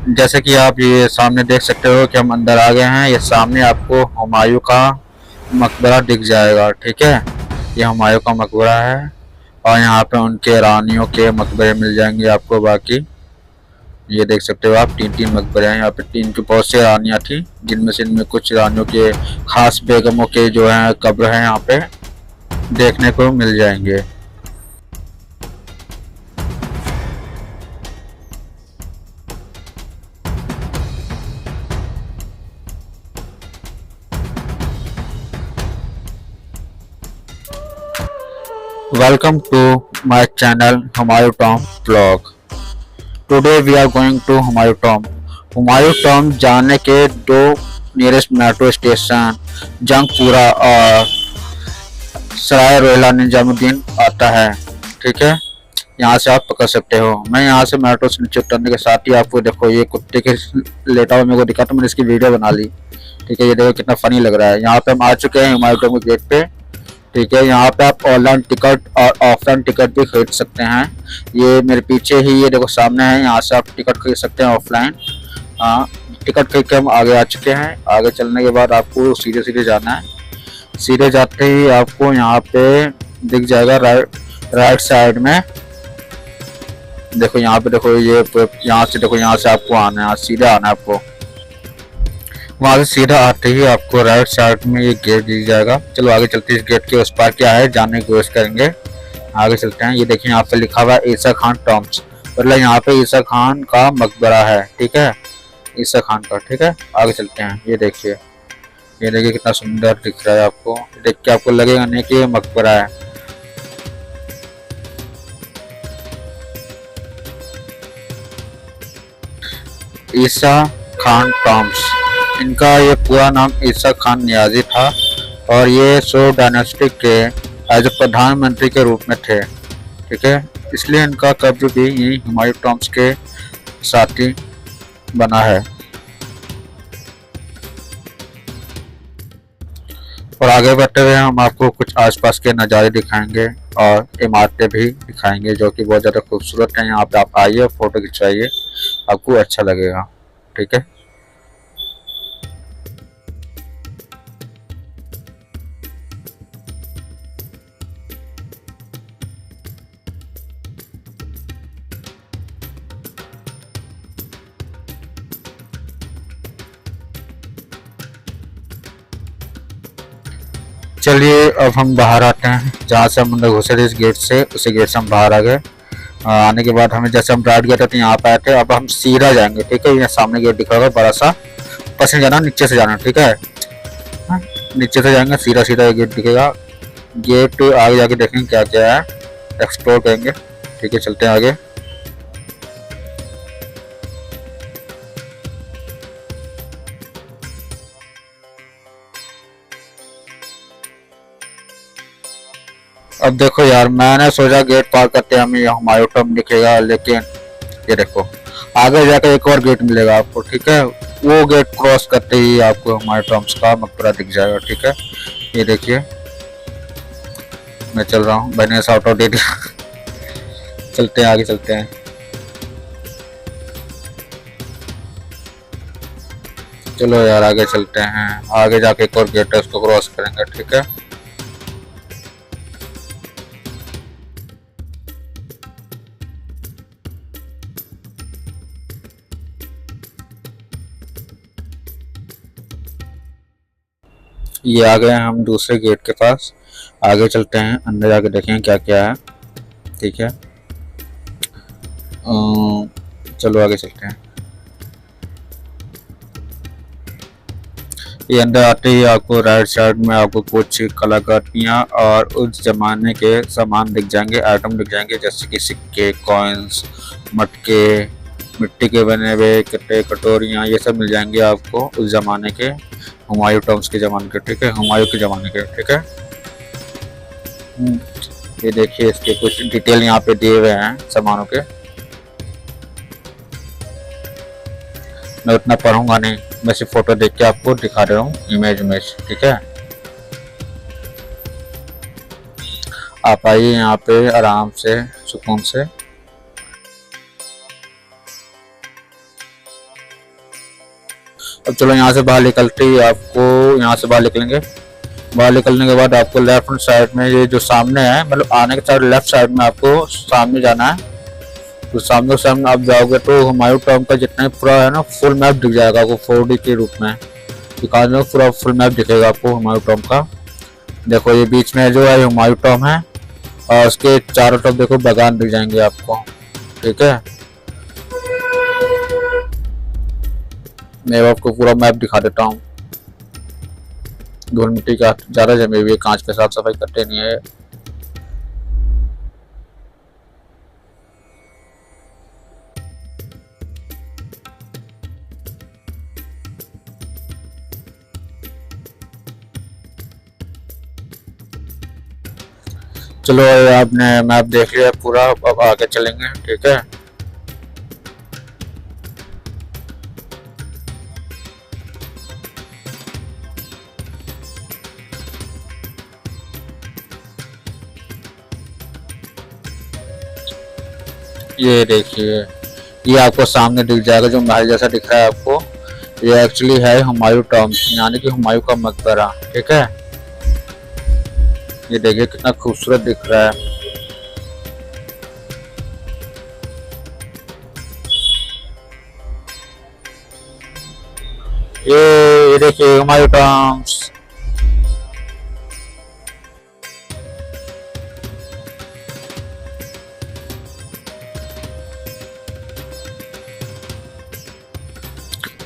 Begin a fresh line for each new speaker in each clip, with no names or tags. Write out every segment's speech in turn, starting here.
जैसे कि आप ये सामने देख सकते हो कि हम अंदर आ गए हैं। ये सामने आपको हुमायूं का मकबरा दिख जाएगा, ठीक है। ये हुमायूं का मकबरा है और यहाँ पे उनके रानियों के मकबरे मिल जाएंगे आपको। बाकी ये देख सकते हो आप, तीन तीन मकबरे हैं यहाँ पे। तीन की बहुत सी रानियाँ थी, जिनमें से इनमें कुछ रानियों के खास बेगमों के जो है कब्र हैं यहाँ पे देखने को मिल जाएंगे। Welcome to my channel Humayun Tomb Vlog. Today we are going to Humayun Tomb. Humayun tomb जाने के दो नियरेस्ट मेट्रो स्टेशन जंगपुरा और सराय रोहिला निजामुद्दीन आता है, ठीक है। यहाँ से आप पकड़ सकते हो। मैं यहाँ से मेट्रो से नीचे उतरने के साथ ही आपको देखो ये कुत्ते के लेटा हुआ मेरे को दिखा, तो मैंने इसकी वीडियो बना ली, ठीक है। ये देखो कितना फनी लग रहा है। यहाँ पे हम आ चुके हैं हुमायूं टॉम्ब के गेट पे, ठीक है। यहाँ पे आप ऑनलाइन टिकट और ऑफलाइन टिकट भी खरीद सकते हैं। ये मेरे पीछे ही ये देखो सामने है, यहाँ से आप टिकट खरीद सकते हैं ऑफलाइन। हाँ, टिकट खरीद के हम आगे आ चुके हैं। आगे चलने के बाद आपको सीधे सीधे जाना है। सीधे जाते ही आपको यहाँ पे दिख जाएगा राइट साइड में, देखो यहाँ पे देखो ये यहाँ से देखो, यहाँ से आपको आना है, सीधे आना है आपको। वहां से सीधा आते ही आपको राइट साइड में ये गेट दिख जाएगा। चलो आगे चलते हैं, इस गेट के उस पार क्या है जानने की कोशिश करेंगे। आगे चलते हैं। ये देखिए यहाँ पे लिखा हुआ है ईसा खान टॉम्ब्स, मतलब यहाँ पे ईसा खान का मकबरा है, ठीक है। ईसा खान का, ठीक है। आगे चलते हैं। ये देखिए कितना सुंदर दिख रहा है आपको। देख के आपको लगेगा नहीं कि ये मकबरा है। ईसा खान टॉम्ब्स, इनका ये पूरा नाम ईसा खान नियाजी था और ये सो डायनेस्टी के एज प्रधानमंत्री के रूप में थे, ठीक है। इसलिए इनका कब्र भी यही हुमायूं टॉम्ब्स के साथ ही बना है। और आगे बढ़ते हुए हम आपको कुछ आसपास के नज़ारे दिखाएंगे और इमारतें भी दिखाएंगे जो कि बहुत ज़्यादा खूबसूरत हैं। यहाँ पे आप आइए, फोटो खिंचवाइए, आपको अच्छा लगेगा, ठीक है। चलिए अब हम बाहर आते हैं। जहाँ से हम अंदर घुसे थे इस गेट से, उसी गेट से हम बाहर आ गए। आने के बाद हमें जैसे हम राइट गए थे तो यहाँ पे आए थे, अब हम सीधा जाएंगे, ठीक है। यहाँ सामने गेट दिखा होगा बड़ा सा, ऊपर से जाना, नीचे से जाना, ठीक है। हाँ, नीचे से जाएंगे, सीधा सीधा गेट दिखेगा। गेट आगे जाके देखेंगे क्या क्या है, एक्सप्लोर करेंगे, ठीक है। चलते हैं आगे। अब देखो यार, मैंने सोचा गेट पार करते हमें हुमायूं टॉम्ब दिखेगा, लेकिन ये देखो आगे जाकर एक और गेट मिलेगा आपको, ठीक है। वो गेट क्रॉस करते ही आपको हुमायूं टॉम्ब्स का मकबरा दिख जाएगा, ठीक है। ये देखिए मैं चल रहा हूँ, मैंने आउट ऑफ डेट चलते हैं आगे, चलते हैं। चलो यार आगे चलते हैं। आगे जाके एक और गेट है, उसको क्रॉस करेंगे, ठीक है। ये आ गए हैं हम दूसरे गेट के पास। आगे चलते हैं, अंदर जाके देखें क्या क्या है, ठीक है। चलो आगे चलते हैं। ये अंदर आते ही आपको राइट साइड में आपको कुछ कलाकृतियाँ और उस जमाने के सामान दिख जाएंगे, आइटम दिख जाएंगे, जैसे कि सिक्के, कॉइन्स, मटके, मिट्टी के बने हुए कट्टे, कटोरियाँ, ये सब मिल जाएंगे आपको उस जमाने के, हुमायूं टॉम्ब्स के ज़माने के, ठीक है। हुमायूं के ज़माने के, ठीक है। ये देखिए इसके कुछ डिटेल यहाँ पे दिए हुए हैं सामानों के। मैं उतना पढ़ूंगा नहीं, मैं सिर्फ फोटो देख के आपको दिखा रहा हूँ, इमेज, ठीक है। आप आइए यहाँ पे आराम से, सुकून से। अब चलो यहाँ से बाहर निकलते ही आपको यहाँ से बाहर निकलेंगे। बाहर निकलने के बाद आपको लेफ्ट हैंड साइड में ये जो सामने है, मतलब आने के साइड लेफ्ट साइड में आपको सामने जाना है। तो सामने आप जाओगे तो हुमायूं टॉम का जितना पूरा है ना फुल मैप दिख जाएगा आपको 4D के रूप में दिखा दो। पूरा फुल मैप दिखेगा आपको हुमायूं टॉम का। देखो ये बीच में जो है हुमायूं टॉम है और उसके चारों तरफ देखो बागान दिख जाएंगे आपको, ठीक है। मैं आपको पूरा मैप दिखा देता हूँ। धूल मिट्टी का ज्यादा जमी हुई है, कांच के साफ सफाई करते नहीं है। चलो आपने मैप देख लिया पूरा, अब आगे चलेंगे, ठीक है। ये देखिए, ये आपको सामने दिख जाएगा जो महल जैसा दिख रहा है आपको, ये एक्चुअली है हुमायूं टॉम्ब यानी कि हुमायूं का मकबरा, ठीक है। ये देखिए कितना खूबसूरत दिख रहा है। ये देखिए हुमायूं टॉम्ब।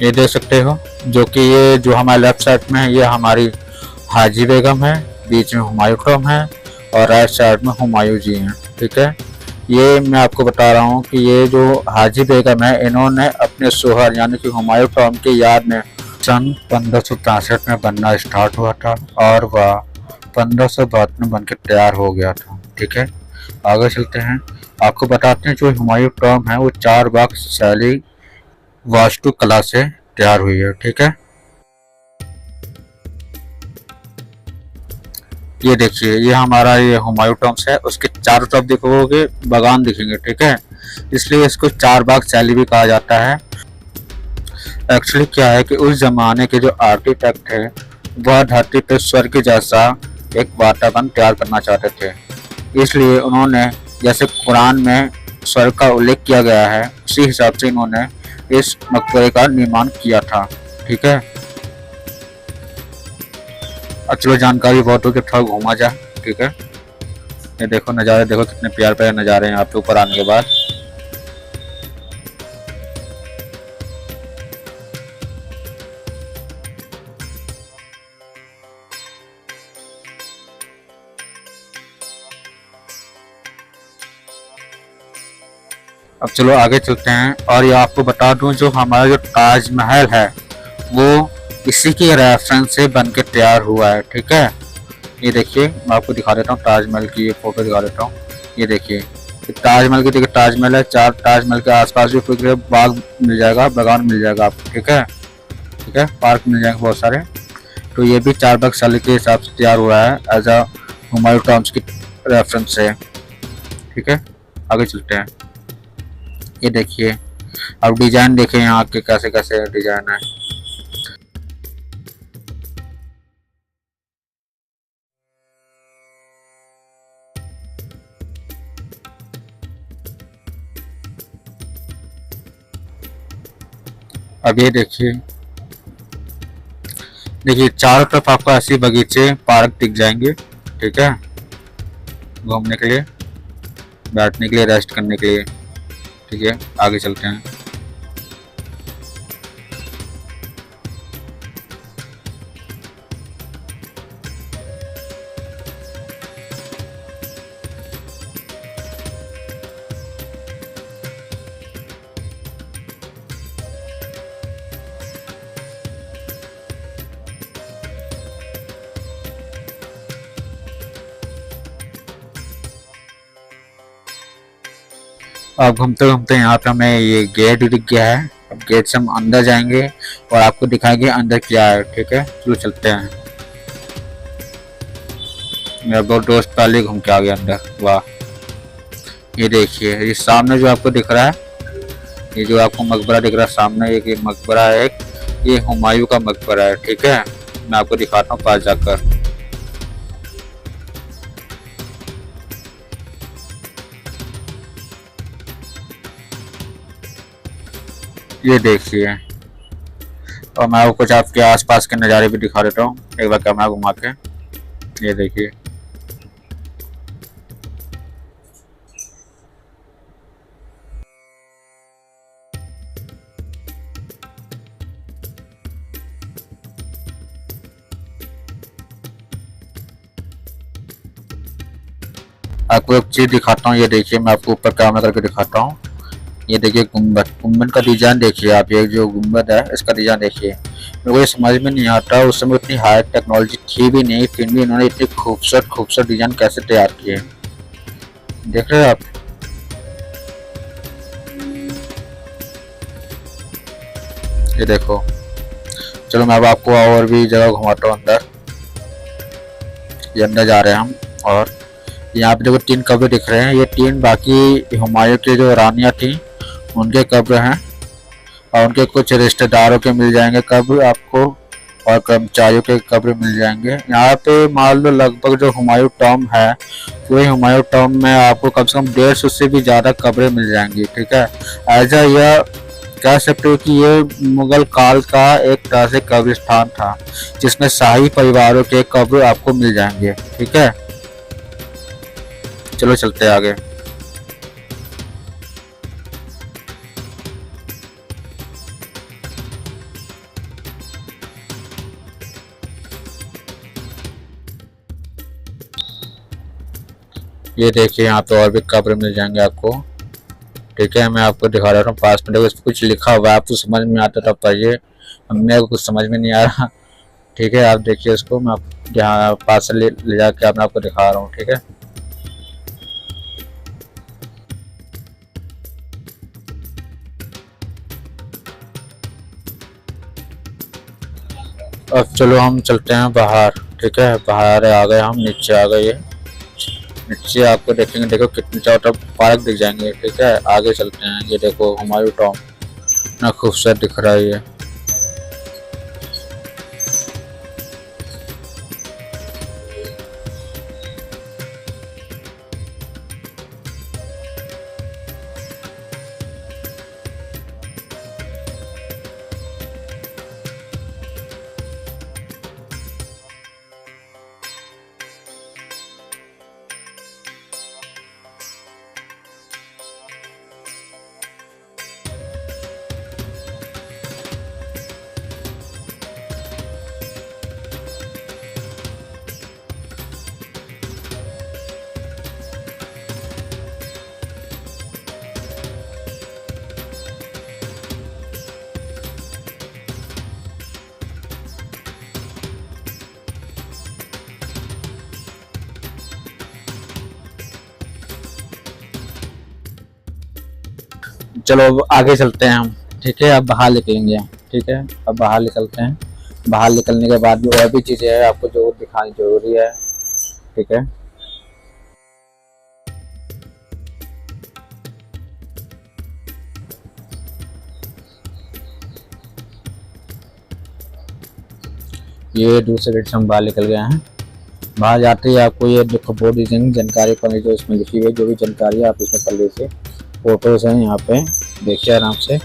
ये देख सकते हो जो कि ये जो हमारे लेफ्ट साइड में है ये हमारी हाजी बेगम है, बीच में हुमायूं टॉम्ब है और राइट साइड में हुमायूं जी हैं, ठीक है। ये मैं आपको बता रहा हूँ कि ये जो हाजी बेगम है इन्होंने अपने सोहर यानी कि हुमायूं टॉम्ब की याद में सन 1563 में बनना स्टार्ट हुआ था और वह 1572 में बनकर तैयार हो गया था, ठीक है। आगे चलते हैं, आपको बताते हैं जो हुमायूं टॉम्ब है वो 4 बाग शैली वास्तु कला से तैयार हुई है, ठीक है। ये देखिए ये हमारा ये हुमायूं टॉम्ब है, उसके चारों तरफ देखोगे बागान दिखेंगे, ठीक है। इसलिए इसको 4 बाग शैली भी कहा जाता है। एक्चुअली क्या है कि उस जमाने के जो आर्किटेक्ट थे वह धरती पर स्वर्ग जैसा एक वातावरण तैयार करना चाहते थे, इसलिए उन्होंने जैसे कुरान में स्वर्ग का उल्लेख किया गया है उसी हिसाब से इन्होंने इस मकबरे का निर्माण किया था, ठीक है। चलो जानकारी बहुत हो कि थोड़ा घूमा जाए, ठीक है। ये देखो नज़ारे, देखो कितने प्यारे प्यारे नज़ारे हैं यहाँ पे ऊपर आने के बाद। अब चलो आगे चलते हैं और ये आपको बता दूं जो हमारा जो ताजमहल है वो इसी के रेफरेंस से बन के तैयार हुआ है, ठीक है। ये देखिए मैं आपको दिखा देता हूँ ताजमहल की ये फोटो दिखा देता हूँ। ये देखिए ताजमहल की, देखिए ताजमहल है, 4 ताजमहल के आसपास भी पूरे बाग मिल जाएगा, बागान मिल जाएगा आपको, ठीक है, ठीक है। पार्क मिल जाएंगे बहुत सारे। तो ये भी 4 बाग शैली के हिसाब से तैयार हुआ है एज अ हुमायूं टॉम्ब की रेफरेंस से, ठीक है। आगे चलते हैं, ये देखिए अब डिजाइन देखें यहाँ के कैसे कैसे डिजाइन है। अब ये देखिए, देखिए चारों तरफ आपको ऐसे बगीचे पार्क दिख जाएंगे, ठीक है, घूमने के लिए, बैठने के लिए, रेस्ट करने के लिए, ठीक है। आगे चलते हैं, अब घूमते घूमते यहाँ पे हमें ये गेट दिख गया है। अब गेट से हम अंदर जाएंगे और आपको दिखाएंगे अंदर क्या है, ठीक है। चलो चलते हैं। मेरा बहुत दोस्त पहले घूम के आ गया अंदर, वाह। ये देखिए ये सामने जो आपको दिख रहा है, ये जो आपको मकबरा दिख रहा है सामने, एक मकबरा है एक, ये हुमायूं का मकबरा है। ठीक है, मैं आपको दिखाता हूँ पास जाकर। ये देखिए, और मैं आपको कुछ आपके आसपास के नज़ारे भी दिखा देता हूँ एक बार कैमरा घुमा के। ये देखिए, आपको एक चीज दिखाता हूँ। ये देखिए, मैं आपको ऊपर कैमरा करके दिखाता हूँ। ये देखिए गुम्बद, गुम्बद का डिजाइन देखिए आप। ये जो गुम्बद है इसका डिजाइन देखिए। मेरे को ये समझ में नहीं आता, उस समय इतनी हाई टेक्नोलॉजी थी भी नहीं, फिर भी इन्होंने इतनी खूबसूरत खूबसूरत डिजाइन कैसे तैयार किए। देख रहे हैं आप। ये देखो, चलो मैं अब आपको और भी जगह घुमाता हूँ अंदर। ये अंदर जा रहे हैं हम। और यहाँ पे देखो 3 कब्र दिख रहे हैं। ये 3 बाकी हुमायूं की जो रानियाँ थी उनके कब्र हैं, और उनके कुछ रिश्तेदारों के मिल जाएंगे कब्र आपको, और कर्मचारियों के कब्र मिल जाएंगे। यहाँ पे मान लो लगभग जो हुमायूं टॉम है, पूरे हुमायूं टॉम में आपको कम से कम 150 से भी ज़्यादा कब्रें मिल जाएंगी। ठीक है, ऐसा यह कह सकते हो कि ये मुगल काल का एक तरह से कब्रिस्तान था, जिसमें शाही परिवारों के कब्र आपको मिल जाएंगे। ठीक है, चलो चलते हैं आगे। ये देखिए, यहाँ पे और भी कब्र मिल जाएंगे आपको। ठीक है, मैं आपको दिखा रहा हूँ पास में। देखो इस पर कुछ लिखा हुआ है, आपको समझ में आता तब पढ़िए, मेरे को कुछ समझ में नहीं आ रहा। ठीक है, आप देखिए इसको, मैं यहाँ पास से ले जाके आपको दिखा रहा हूँ। ठीक है, अब चलो हम चलते हैं बाहर। ठीक है, बाहर आ गए हम, नीचे आ गए। ये नीचे आपको देखेंगे, देखो कितने चारों तरफ पार्क दिख जाएंगे। ठीक है, आगे चलते हैं। ये देखो हुमायूं टॉम, इतना खूबसूरत दिख रहा है ये। चलो अब आगे चलते हैं हम। ठीक है, अब बाहर निकलेंगे। ठीक है, अब बाहर निकलते हैं। बाहर निकलने के बाद भी और भी चीज़ें हैं आपको जो दिखानी जरूरी है। ठीक है, ये दूसरे गेट से हम बाहर निकल गए हैं। बाहर जाते ही आपको ये देखो बोर्ड दीजिएंगे जानकारी पढ़नी, जो इसमें लिखी हुई है, जो भी जानकारी है आप इसमें पढ़ लीजिए। फोटोज हैं यहाँ पे, देखिए आराम से।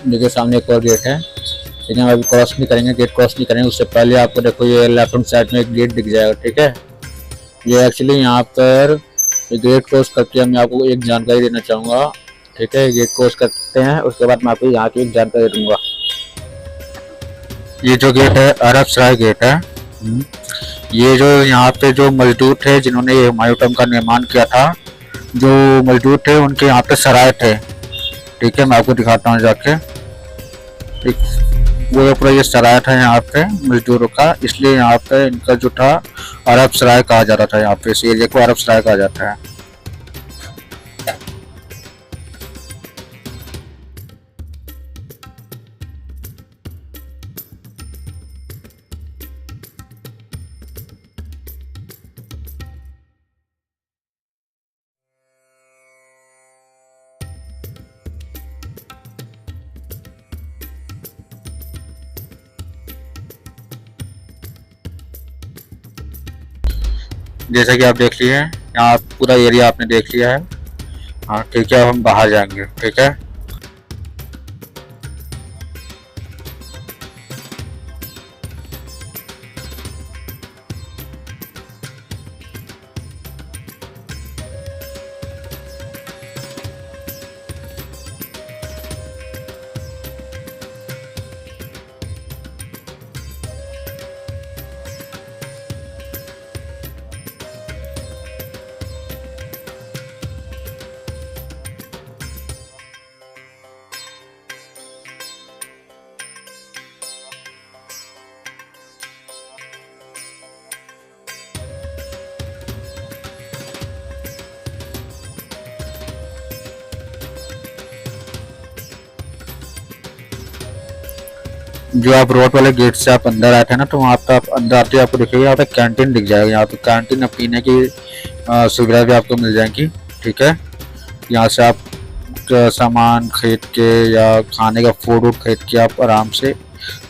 देखिए सामने एक और गेट है, लेकिन हम अभी क्रॉस नहीं करेंगे, गेट क्रॉस नहीं करेंगे। उससे पहले आपको देखो ये लेफ्ट हैंड साइड में एक गेट दिख जाएगा। ठीक है, ये एक्चुअली यहाँ पर गेट क्रॉस करके मैं आपको एक जानकारी देना चाहूँगा। ठीक है, गेट क्रॉस करते हैं, उसके बाद मैं आपको यहाँ की एक जानकारी दूंगा। ये जो गेट है अरब सराय गेट है। ये जो यहाँ पे जो मजदूर थे जिन्होंने ये हुमायूं टॉम का निर्माण किया था, जो मजदूर थे उनके यहाँ पे सराय थे। ठीक है, मैं आपको दिखाता हूँ जाके। ठीक, वो पूरा ये सराय था यहाँ पे मजदूरों का, इसलिए यहाँ पे इनका जो था अरब सराय कहा जाता था। यहाँ पे इस एरिया को अरब सराय कहा जाता है। जैसा कि आप देख लिए हैं, यहाँ पूरा एरिया आपने देख लिया है। हाँ ठीक है, अब हम बाहर जाएंगे। ठीक है, जो आप रोड वाले गेट से आप अंदर आते हैं ना, तो वहाँ पे आप अंदर आते ही आपको दिखेगा, यहाँ पे कैंटीन दिख जाएगा। यहाँ पे कैंटीन में पीने की सुविधा भी आपको मिल जाएगी। ठीक है, यहाँ से आप सामान खरीद के या खाने का फूड वूड खरीद के आप आराम से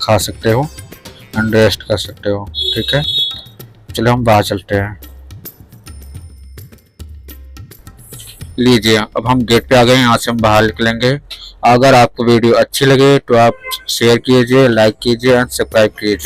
खा सकते हो एंड रेस्ट कर सकते हो। ठीक है, चलो हम बाहर चलते हैं। लीजिए, अब हम गेट पे आ गए, यहाँ से हम बाहर निकलेंगे। अगर आपको वीडियो अच्छी लगे तो आप शेयर कीजिए, लाइक कीजिए एंड सब्सक्राइब कीजिए।